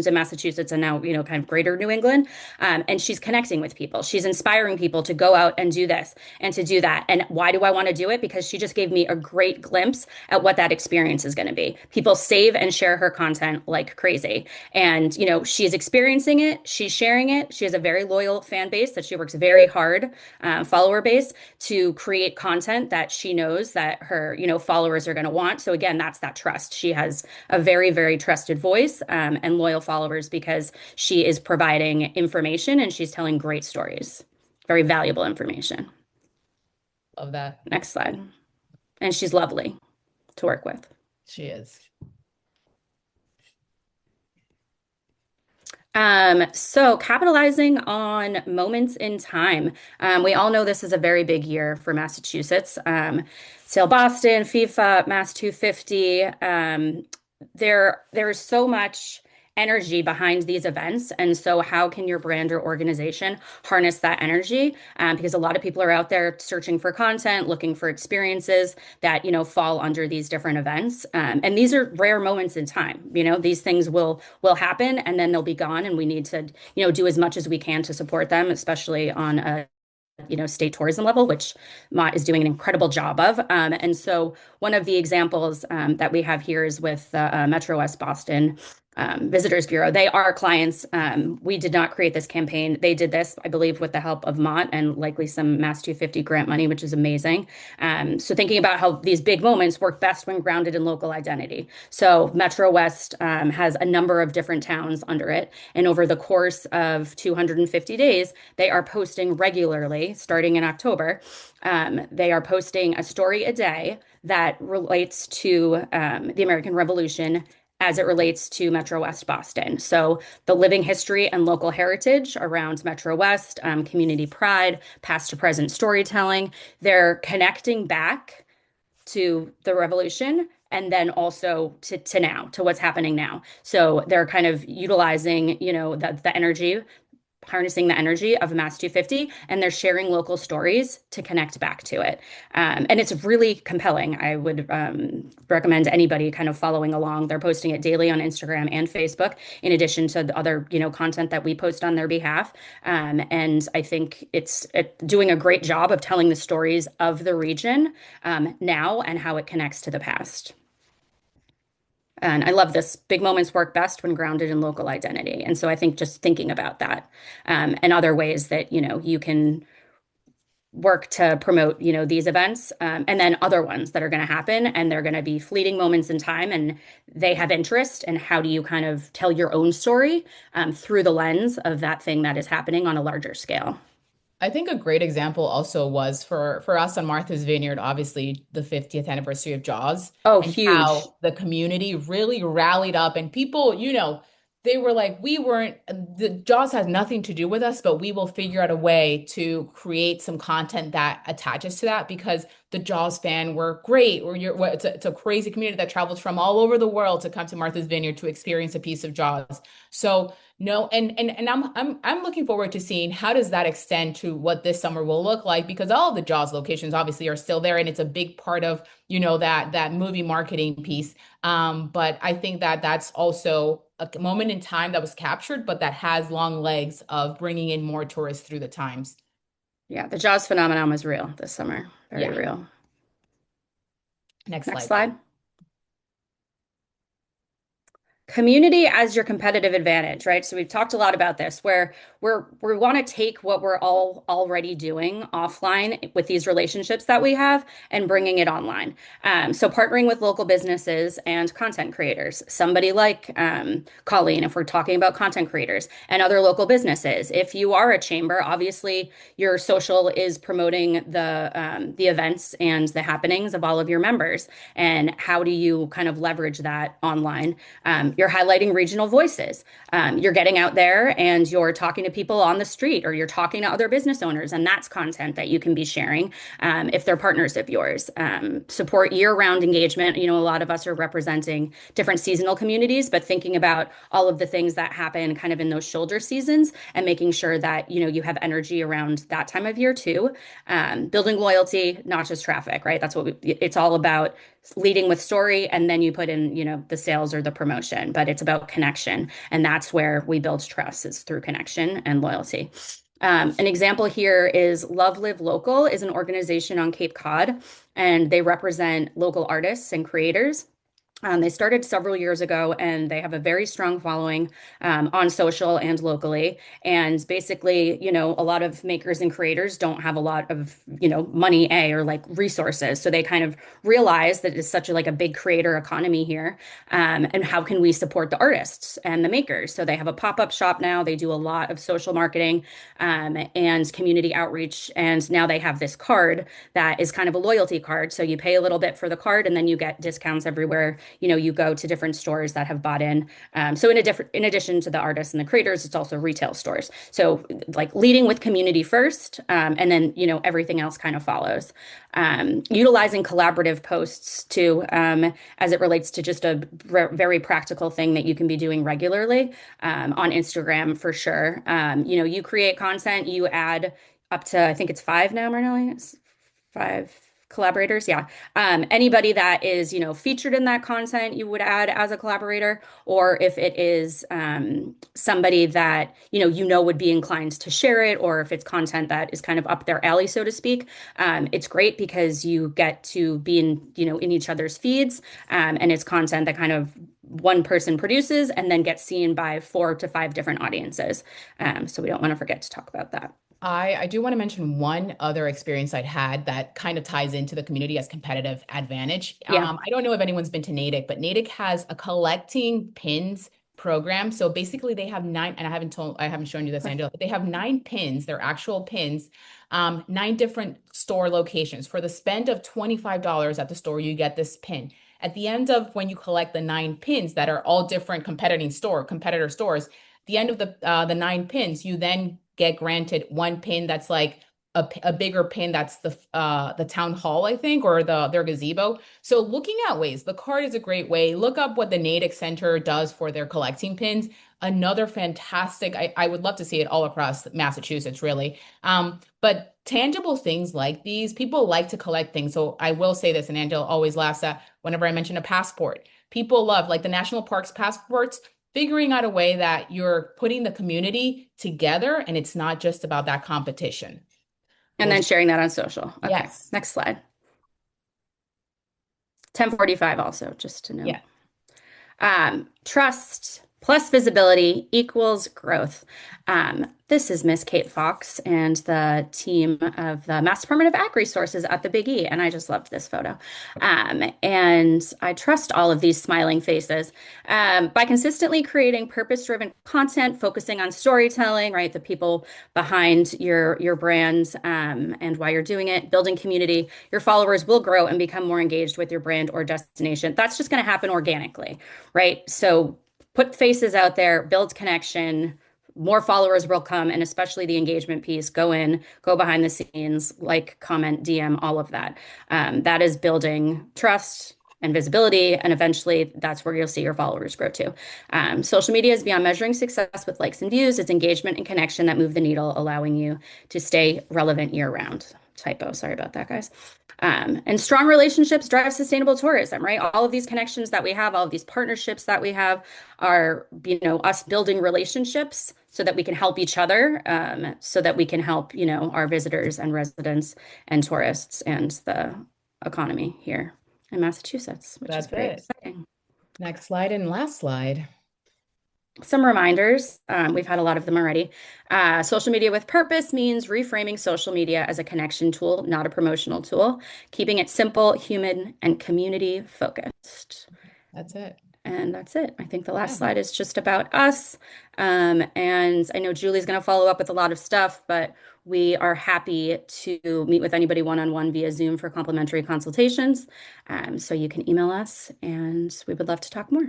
Speaker 3: in Massachusetts and now, kind of greater New England. And she's connecting with people. She's inspiring people to go out and do this and to do that. And why do I want to do it? Because she just gave me a great glimpse at what that experience is going to be. People save and share her content like crazy. And, she's experiencing it. She's sharing it. She has a very loyal fan base that she works very hard, follower base, to create content that she knows that her, followers are going to want. So again, that's that trust. She has a very, very trusted voice and loyal followers because she is providing information and she's telling great stories, very valuable information.
Speaker 2: Love that.
Speaker 3: Next slide. And she's lovely to work with.
Speaker 2: She is.
Speaker 3: So capitalizing on moments in time. We all know this is a very big year for Massachusetts. Sail Boston, FIFA, Mass 250. There's so much energy behind these events. And so how can your brand or organization harness that energy? Because a lot of people are out there searching for content, looking for experiences that, fall under these different events. And these are rare moments in time. These things will happen and then they'll be gone. And we need to, do as much as we can to support them, especially on a state tourism level, which Mott is doing an incredible job of. And so one of the examples that we have here is with Metro West Boston Visitors Bureau. They are clients. We did not create this campaign. They did this, I believe, with the help of Mott and likely some Mass 250 grant money, which is amazing. So thinking about how these big moments work best when grounded in local identity. So Metro West has a number of different towns under it. And over the course of 250 days, they are posting regularly, starting in October. They are posting a story a day that relates to the American Revolution as it relates to Metro West Boston. So the living history and local heritage around Metro West, community pride, past to present storytelling. They're connecting back to the revolution and then also to now, to what's happening now. So they're kind of utilizing, the energy, harnessing the energy of Mass 250, and they're sharing local stories to connect back to it. And it's really compelling. I would recommend anybody kind of following along. They're posting it daily on Instagram and Facebook, in addition to the other, content that we post on their behalf. And I think it's doing a great job of telling the stories of the region now and how it connects to the past. And I love this. Big moments work best when grounded in local identity. And so I think just thinking about that and other ways that, you can work to promote, these events and then other ones that are going to happen and they're going to be fleeting moments in time and they have interest. And how do you kind of tell your own story through the lens of that thing that is happening on a larger scale?
Speaker 2: I think a great example also was for us on Martha's Vineyard, obviously the 50th anniversary of Jaws.
Speaker 3: Oh,
Speaker 2: And
Speaker 3: huge.
Speaker 2: how the community really rallied up and people, they were like, the Jaws has nothing to do with us, but we will figure out a way to create some content that attaches to that because the Jaws fan were great. It's a crazy community that travels from all over the world to come to Martha's Vineyard to experience a piece of Jaws. So no, and I'm looking forward to seeing how does that extend to what this summer will look like because all of the Jaws locations obviously are still there and it's a big part of that movie marketing piece. But I think that that's also a moment in time that was captured, but that has long legs of bringing in more tourists through the times.
Speaker 3: Yeah, the Jaws phenomenon was real this summer. Very real.
Speaker 2: Next
Speaker 3: Next
Speaker 2: slide.
Speaker 3: slide. Community as your competitive advantage, right? So we've talked a lot about this, where we want to take what we're all already doing offline with these relationships that we have and bringing it online. So partnering with local businesses and content creators, somebody like Colleen, if we're talking about content creators, and other local businesses. If you are a chamber, obviously your social is promoting the events and the happenings of all of your members. And how do you kind of leverage that online? You're highlighting regional voices. You're getting out there and you're talking to people on the street, or you're talking to other business owners, and that's content that you can be sharing if they're partners of yours. Support year-round engagement. You know, a lot of us are representing different seasonal communities, but thinking about all of the things that happen kind of in those shoulder seasons and making sure that, you know, you have energy around that time of year too. Building loyalty, not just traffic, right? That's what it's all about, leading with story, and then you put in, you know, the sales or the promotion, but it's about connection. And that's where we build trust, is through connection and loyalty. An example here is Love Live Local is an organization on Cape Cod, and they represent local artists and creators. They started several years ago, and they have a very strong following on social and locally. And basically, you know, a lot of makers and creators don't have a lot of, you know, money, or like resources. So they kind of realize that it's such a, like a big creator economy here. And how can we support the artists and the makers? So they have a pop-up shop now. They do a lot of social marketing and community outreach. And now they have this card that is kind of a loyalty card. So you pay a little bit for the card, and then you get discounts everywhere, you know, you go to different stores that have bought in. So in addition to the artists and the creators, it's also retail stores. So like leading with community first, and then, you know, everything else kind of follows. Utilizing collaborative posts too, as it relates to just a very practical thing that you can be doing regularly on Instagram for sure. You know, you create content, you add up to, I think it's 5 now, Marnelli. It's 5 collaborators. Yeah. Anybody that is, you know, featured in that content, you would add as a collaborator, or if it is somebody that, you know, would be inclined to share it, or if it's content that is kind of up their alley, so to speak, it's great because you get to be in, you know, in each other's feeds, and it's content that kind of one person produces and then gets seen by 4 to 5 different audiences. So we don't want to forget to talk about that.
Speaker 2: I do want to mention one other experience I'd had that kind of ties into the community as competitive advantage.
Speaker 3: Yeah.
Speaker 2: I don't know if anyone's been to Natick, but Natick has a collecting pins program. So basically they have 9, and I haven't shown you this, Angela, but they have 9 pins, they're actual pins, 9 different store locations. For the spend of $25 at the store, you get this pin. At the end of when you collect the 9 pins that are all different competitor stores, the end of the 9 pins, you then get granted 1 pin that's like a bigger pin that's the town hall, I think, or their gazebo. So looking at ways, the card is a great way. Look up what the Natick Center does for their collecting pins. Another fantastic, I would love to see it all across Massachusetts, really. But tangible things like these, people like to collect things. So I will say this, and Angela always laughs at whenever I mention a passport. People love, like the national parks passports, figuring out a way that you're putting the community together and it's not just about that competition.
Speaker 3: And then sharing that on social. Okay.
Speaker 2: Yes.
Speaker 3: Next slide. 1045 also, just to know.
Speaker 2: Yeah.
Speaker 3: Trust plus visibility equals growth. This is Miss Kate Fox and the team of the Mass Department of Ag Resources at the Big E, and I just loved this photo. And I trust all of these smiling faces. By consistently creating purpose-driven content, focusing on storytelling, right, the people behind your brand, and why you're doing it, building community, your followers will grow and become more engaged with your brand or destination. That's just going to happen organically, right? So put faces out there, build connection, more followers will come, and especially the engagement piece, go behind the scenes, like, comment, DM, all of that. That is building trust and visibility, and eventually that's where you'll see your followers grow too. Social media is beyond measuring success with likes and views. It's engagement and connection that move the needle, allowing you to stay relevant year round. Typo, sorry about that, guys. And strong relationships drive sustainable tourism, right? All of these connections that we have, all of these partnerships that we have are, you know, us building relationships so that we can help each other, so that we can help, you know, our visitors and residents and tourists and the economy here in Massachusetts, which is very exciting.
Speaker 2: Next slide and last slide.
Speaker 3: Some reminders. We've had a lot of them already. Social media with purpose means reframing social media as a connection tool, not a promotional tool, keeping it simple, human, and community focused.
Speaker 2: That's it.
Speaker 3: And that's it. I think the last
Speaker 2: Yeah.
Speaker 3: slide is just about us. And I know Julie's going to follow up with a lot of stuff, but we are happy to meet with anybody one-on-one via Zoom for complimentary consultations. So you can email us, and we would love to talk more.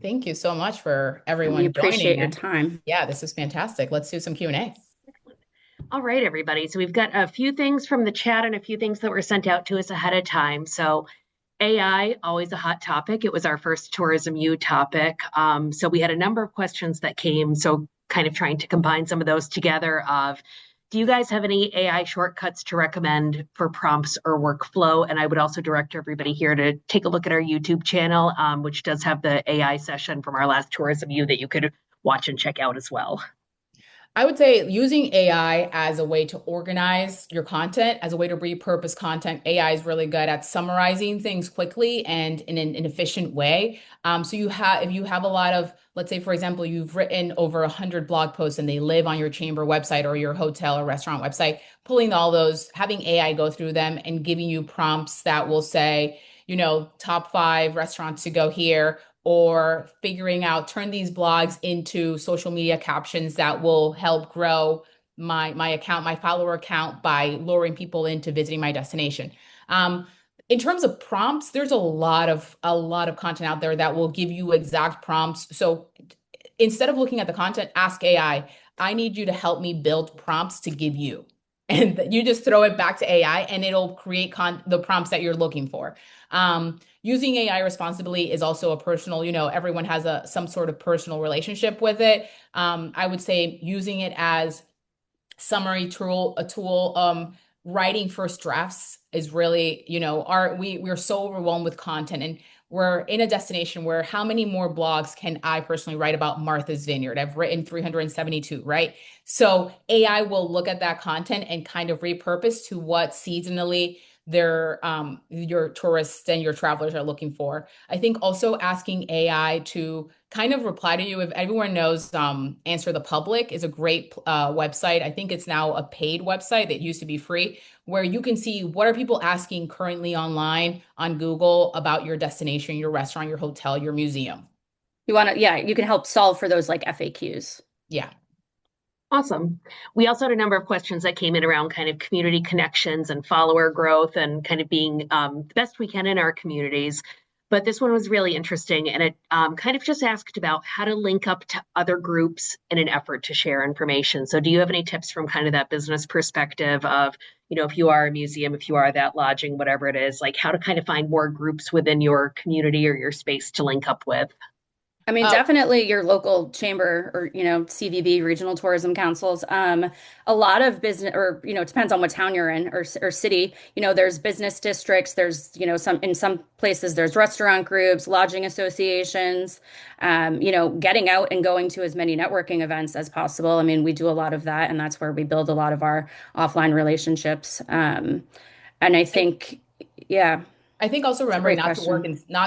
Speaker 2: Thank you so much for
Speaker 3: And we
Speaker 2: everyone
Speaker 3: appreciate
Speaker 2: joining.
Speaker 3: your
Speaker 2: And
Speaker 3: time.
Speaker 2: yeah, this is fantastic. Let's do some Q&A.
Speaker 4: All right, everybody. So we've got a few things from the chat and a few things that were sent out to us ahead of time. So AI, always a hot topic. It was our first Tourism U topic. So we had a number of questions that came. So kind of trying to combine some of those together of, do you guys have any AI shortcuts to recommend for prompts or workflow? And I would also direct everybody here to take a look at our YouTube channel, which does have the AI session from our last Tourism U that you could watch and check out as well.
Speaker 2: I would say using AI as a way to organize your content, as a way to repurpose content. AI is really good at summarizing things quickly and in an efficient way. So if you have a lot of, let's say, for example, you've written over 100 blog posts and they live on your chamber website or your hotel or restaurant website, pulling all those, having AI go through them and giving you prompts that will say, top 5 restaurants to go here, or figuring out, turn these blogs into social media captions that will help grow my account, my follower account, by luring people into visiting my destination. In terms of prompts, there's a lot of content out there that will give you exact prompts. So instead of looking at the content, ask AI, I need you to help me build prompts to give you. And you just throw it back to AI and it'll create the prompts that you're looking for. Using AI responsibly is also a personal, everyone has some sort of personal relationship with it. I would say using it as summary tool, writing first drafts is really, we're so overwhelmed with content, and we're in a destination where how many more blogs can I personally write about Martha's Vineyard? I've written 372, right? So AI will look at that content and kind of repurpose to what seasonally your tourists and your travelers are looking for. I think also asking AI to kind of reply to you. If everyone knows, Answer the Public is a great website. I think it's now a paid website. It used to be free, where you can see what are people asking currently online on Google about your destination, your restaurant, your hotel, your museum.
Speaker 3: You can help solve for those like FAQs.
Speaker 2: Yeah.
Speaker 4: Awesome. We also had a number of questions that came in around kind of community connections and follower growth and kind of being the best we can in our communities. But this one was really interesting, and it kind of just asked about how to link up to other groups in an effort to share information. So do you have any tips from kind of that business perspective of, if you are a museum, if you are that lodging, whatever it is, like how to kind of find more groups within your community or your space to link up with?
Speaker 3: I mean, definitely your local chamber or, CVB, regional tourism councils. A lot of business, or, it depends on what town you're in or city. There's business districts. There's, in some places there's restaurant groups, lodging associations, getting out and going to as many networking events as possible. I mean, we do a lot of that, and that's where we build a lot of our offline relationships. And I think, yeah.
Speaker 2: I think also remembering not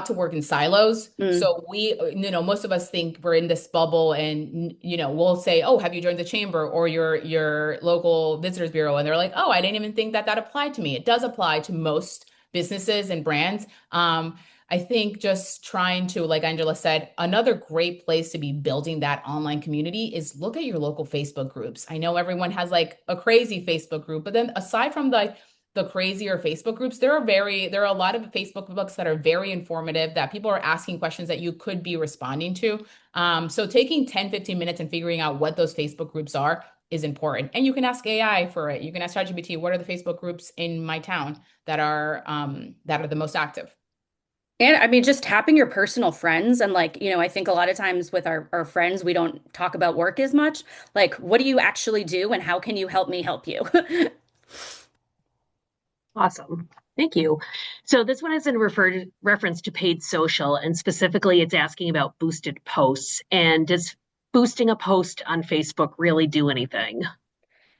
Speaker 2: to work in silos. So we, most of us think we're in this bubble, and we'll say, "Oh, have you joined the chamber or your local visitors bureau?" And they're like, "Oh, I didn't even think that applied to me." It does apply to most businesses and brands. I think just trying to, like Angela said, another great place to be building that online community is look at your local Facebook groups. I know everyone has like a crazy Facebook group, but then aside from the crazier Facebook groups, there are a lot of Facebook groups that are very informative, that people are asking questions that you could be responding to. So taking 10, 15 minutes and figuring out what those Facebook groups are is important. And you can ask AI for it. You can ask ChatGPT, what are the Facebook groups in my town that are the most active?
Speaker 3: And I mean, just tapping your personal friends. And like, I think a lot of times with our friends, we don't talk about work as much. Like, what do you actually do and how can you help me help you?
Speaker 4: Awesome. Thank you. So this one is in reference to paid social, and specifically it's asking about boosted posts. And does boosting a post on Facebook really do anything?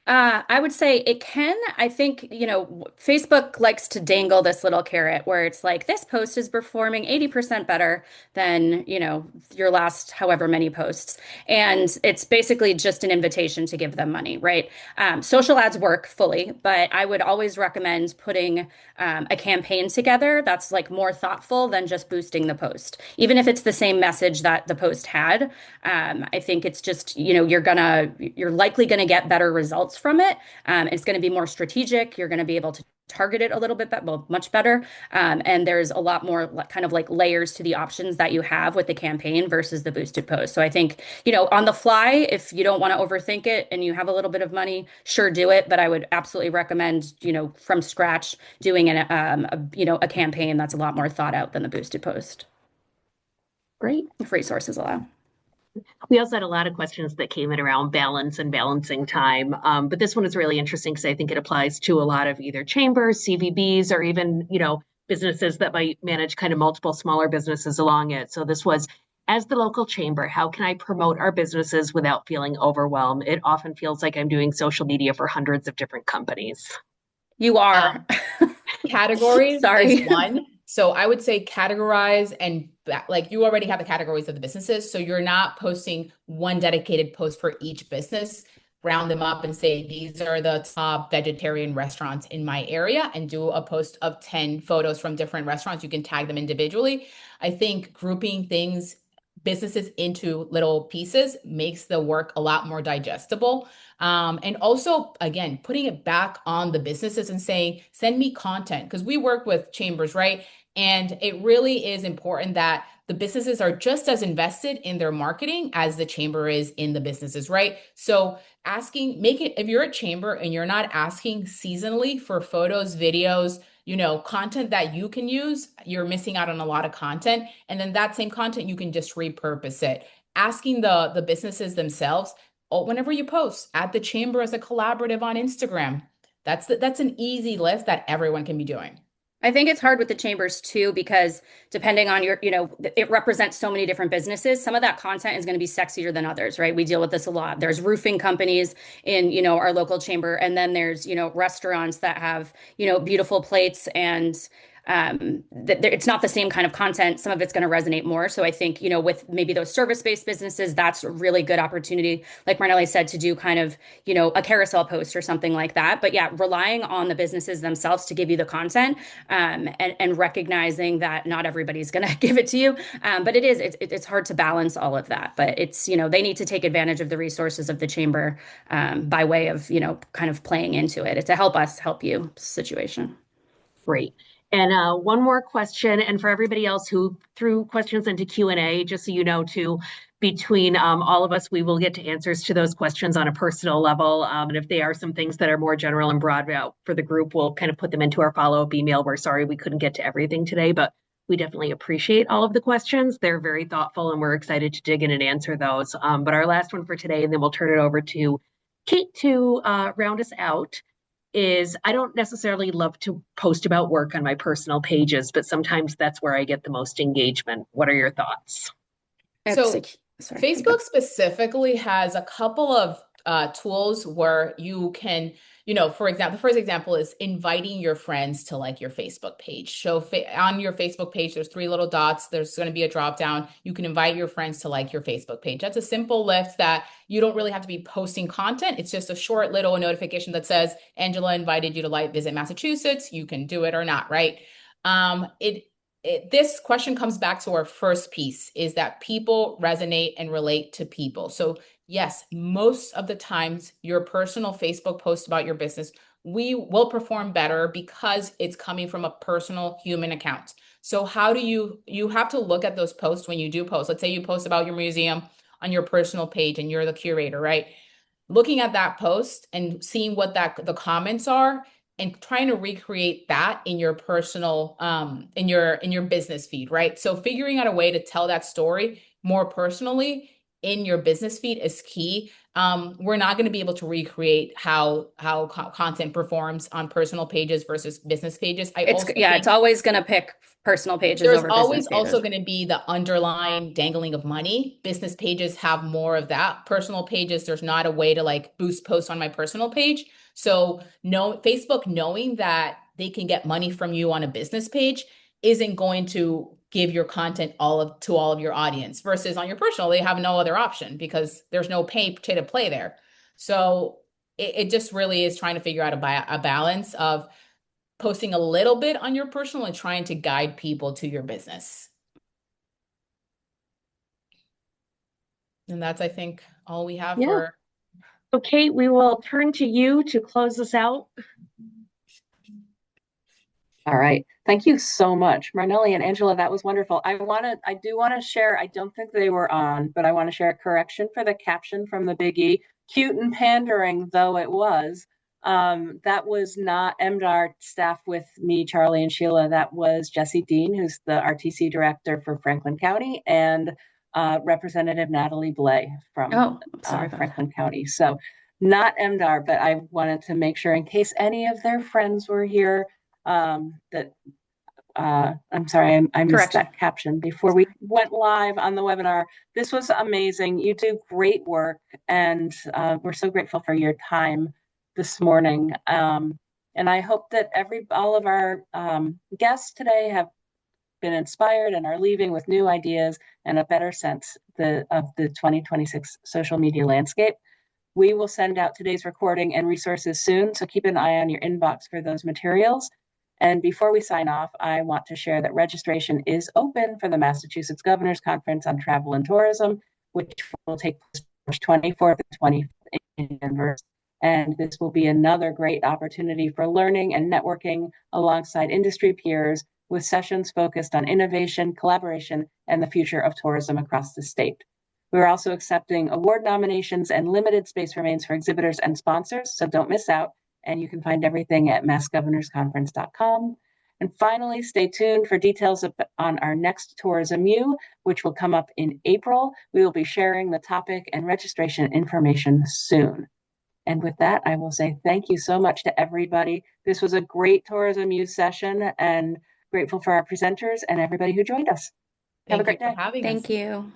Speaker 3: I would say it can. I think, Facebook likes to dangle this little carrot where it's like, this post is performing 80% better than, your last however many posts. And it's basically just an invitation to give them money, right? Social ads work fully, but I would always recommend putting a campaign together that's like more thoughtful than just boosting the post. Even if it's the same message that the post had, I think it's just, you're likely gonna get better results from it. It's going to be more strategic. You're going to be able to target it a little bit, well, much better. And there's a lot more kind of like layers to the options that you have with the campaign versus the boosted post. So I think, on the fly, if you don't want to overthink it and you have a little bit of money, sure, do it. But I would absolutely recommend, from scratch doing a campaign that's a lot more thought out than the boosted post.
Speaker 4: Great.
Speaker 3: If resources allow.
Speaker 4: We also had a lot of questions that came in around balance and balancing time. But this one is really interesting because I think it applies to a lot of either chambers, CVBs, or even, businesses that might manage kind of multiple smaller businesses along it. So this was, as the local chamber, how can I promote our businesses without feeling overwhelmed? It often feels like I'm doing social media for hundreds of different companies.
Speaker 3: You are.
Speaker 2: Categories
Speaker 3: Sorry.
Speaker 2: is one. So I would say categorize and like you already have the categories of the businesses. So you're not posting one dedicated post for each business, round them up and say, these are the top vegetarian restaurants in my area, and do a post of 10 photos from different restaurants. You can tag them individually. I think grouping businesses into little pieces makes the work a lot more digestible. And also, again, putting it back on the businesses and saying, send me content, because we work with chambers, right? And it really is important that the businesses are just as invested in their marketing as the chamber is in the businesses, right? So if you're a chamber and you're not asking seasonally for photos, videos, content that you can use, you're missing out on a lot of content. And then that same content, you can just repurpose it. Asking the businesses themselves, whenever you post at the chamber as a collaborative on Instagram, that's an easy list that everyone can be doing.
Speaker 3: I think it's hard with the chambers too, because depending on it represents so many different businesses. Some of that content is going to be sexier than others, right? We deal with this a lot. There's roofing companies in, our local chamber. And then there's, restaurants that have, beautiful plates and it's not the same kind of content. Some of it's going to resonate more. So I think, with maybe those service-based businesses, that's a really good opportunity, like Marnelli said, to do kind of, a carousel post or something like that. But yeah, relying on the businesses themselves to give you the content, and recognizing that not everybody's going to give it to you. But it's hard to balance all of that. But it's, they need to take advantage of the resources of the chamber, by way of, kind of playing into it to help us help you situation.
Speaker 4: Great. And one more question, and for everybody else who threw questions into Q&A, just so you know, too, between all of us, we will get to answers to those questions on a personal level. And if they are some things that are more general and broad out for the group, we'll kind of put them into our follow-up email. We're sorry we couldn't get to everything today, but we definitely appreciate all of the questions. They're very thoughtful, and we're excited to dig in and answer those. But our last one for today, and then we'll turn it over to Kate to round us out, is I don't necessarily love to post about work on my personal pages, but sometimes that's where I get the most engagement. What are your thoughts?
Speaker 2: So Facebook specifically has a couple of tools where you can, for example, the first example is inviting your friends to like your Facebook page. So on your Facebook page, there's 3 little dots. There's going to be a drop down. You can invite your friends to like your Facebook page. That's a simple lift that you don't really have to be posting content. It's just a short little notification that says, Angela invited you to visit Massachusetts. You can do it or not, right? This question comes back to our first piece, is that people resonate and relate to people. So yes, most of the times your personal Facebook post about your business, we will perform better because it's coming from a personal human account. So how do you have to look at those posts when you do post. Let's say you post about your museum on your personal page and you're the curator, right? Looking at that post and seeing what the comments are, and trying to recreate that in your personal, in your business feed, right? So figuring out a way to tell that story more personally in your business feed is key. We're not going to be able to recreate how content performs on personal pages versus business pages.
Speaker 3: It's always going to pick personal pages
Speaker 2: there's
Speaker 3: over
Speaker 2: always
Speaker 3: business pages.
Speaker 2: also going to be the underlying dangling of money. Business pages have more of that. Personal pages, there's not a way to like boost posts on my personal page. So Facebook knowing that they can get money from you on a business page isn't going to give your content to all of your audience, versus on your personal, they have no other option because there's no pay to play there. So it just really is trying to figure out a balance of posting a little bit on your personal and trying to guide people to your business. And that's, I think, all we have for.
Speaker 4: So Kate, we will turn to you to close this out.
Speaker 1: All right. Thank you so much, Marnelli and Angela. That was wonderful. I do want to share, I don't think they were on, but I want to share a correction for the caption from the Big E. Cute and pandering though it was, that was not MDAR staff with me, Charlie and Sheila. That was Jesse Dean, who's the RTC director for Franklin County, and Representative Natalie Blais from Franklin County. So not MDAR, but I wanted to make sure in case any of their friends were here, I'm sorry, I missed that caption before we went live on the webinar. This was amazing. You do great work, and we're so grateful for your time this morning. And I hope that all of our guests today have been inspired and are leaving with new ideas and a better sense of the 2026 social media landscape. We will send out today's recording and resources soon, so keep an eye on your inbox for those materials. And before we sign off, I want to share that registration is open for the Massachusetts Governor's Conference on Travel and Tourism, which will take place March 24th and 25th in Denver. And this will be another great opportunity for learning and networking alongside industry peers, with sessions focused on innovation, collaboration, and the future of tourism across the state. We're also accepting award nominations, and limited space remains for exhibitors and sponsors, so don't miss out. And you can find everything at massgovernorsconference.com. And finally, stay tuned for details on our next Tourism U, which will come up in April. We will be sharing the topic and registration information soon. And with that, I will say thank you so much to everybody. This was a great Tourism U session, and grateful for our presenters and everybody who joined us. Have a great day.
Speaker 3: Thank you.